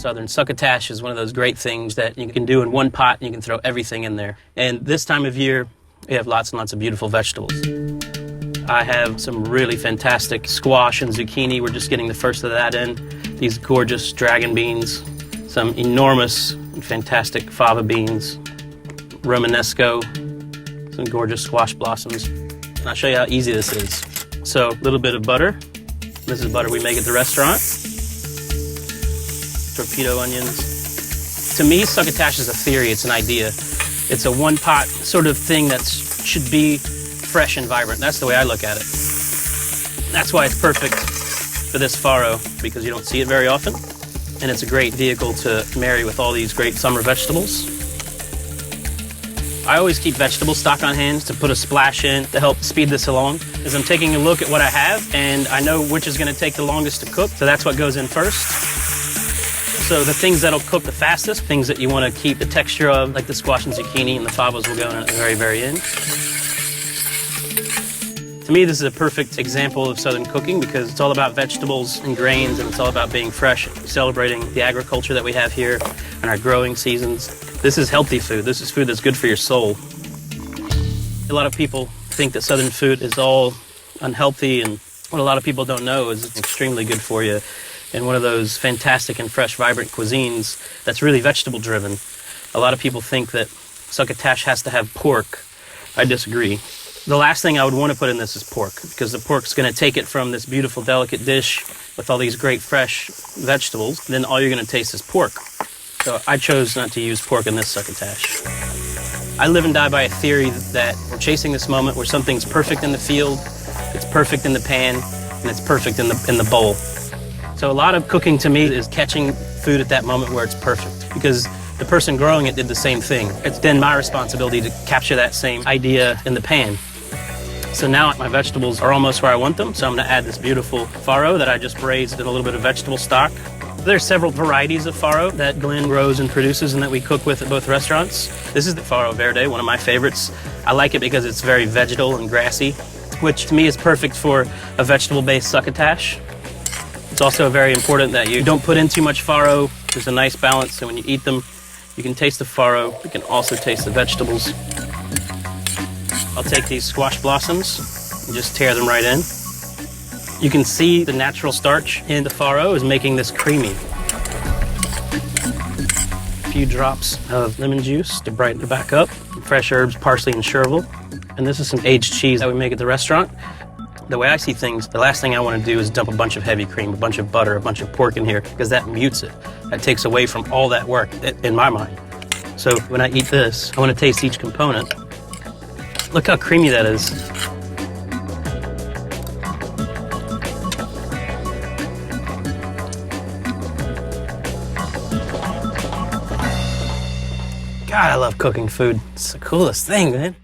Southern succotash is one of those great things that you can do in one pot and you can throw everything in there. And this time of year, we have lots and lots of beautiful vegetables. I have some really fantastic squash and zucchini. We're just getting the first of that in. These gorgeous dragon beans, some enormous and fantastic fava beans, Romanesco, some gorgeous squash blossoms. And I'll show you how easy this is. So, a little bit of butter. This is butter we make at the restaurant. Torpedo onions. To me, succotash is a theory, it's an idea. It's a one-pot sort of thing that should be fresh and vibrant. That's the way I look at it. That's why it's perfect for this farro, because you don't see it very often. And it's a great vehicle to marry with all these great summer vegetables. I always keep vegetable stock on hand to put a splash in to help speed this along. As I'm taking a look at what I have, and I know which is going to take the longest to cook, so that's what goes in first. So the things that'll cook the fastest, things that you want to keep the texture of, like the squash and zucchini and the favas will go in at the very, very end. To me, this is a perfect example of Southern cooking because it's all about vegetables and grains, and it's all about being fresh, celebrating the agriculture that we have here and our growing seasons. This is healthy food. This is food that's good for your soul. A lot of people think that Southern food is all unhealthy, and what a lot of people don't know is it's extremely good for you. And one of those fantastic and fresh, vibrant cuisines that's really vegetable-driven. A lot of people think that succotash has to have pork. I disagree. The last thing I would want to put in this is pork, because the pork's going to take it from this beautiful, delicate dish with all these great, fresh vegetables. Then all you're going to taste is pork. So I chose not to use pork in this succotash. I live and die by a theory that we're chasing this moment where something's perfect in the field, it's perfect in the pan, and it's perfect in the bowl. So a lot of cooking to me is catching food at that moment where it's perfect, because the person growing it did the same thing. It's then my responsibility to capture that same idea in the pan. So now my vegetables are almost where I want them, so I'm going to add this beautiful farro that I just braised in a little bit of vegetable stock. There's several varieties of farro that Glenn grows and produces and that we cook with at both restaurants. This is the Farro Verde, one of my favorites. I like it because it's very vegetal and grassy, which to me is perfect for a vegetable-based succotash. It's also very important that you don't put in too much farro. There's a nice balance, so when you eat them, you can taste the farro. You can also taste the vegetables. I'll take these squash blossoms and just tear them right in. You can see the natural starch in the farro is making this creamy. A few drops of lemon juice to brighten it back up. Fresh herbs, parsley and chervil. And this is some aged cheese that we make at the restaurant. The way I see things, the last thing I want to do is dump a bunch of heavy cream, a bunch of butter, a bunch of pork in here, because that mutes it. That takes away from all that work in my mind. So when I eat this, I want to taste each component. Look how creamy that is. God, I love cooking food. It's the coolest thing, man.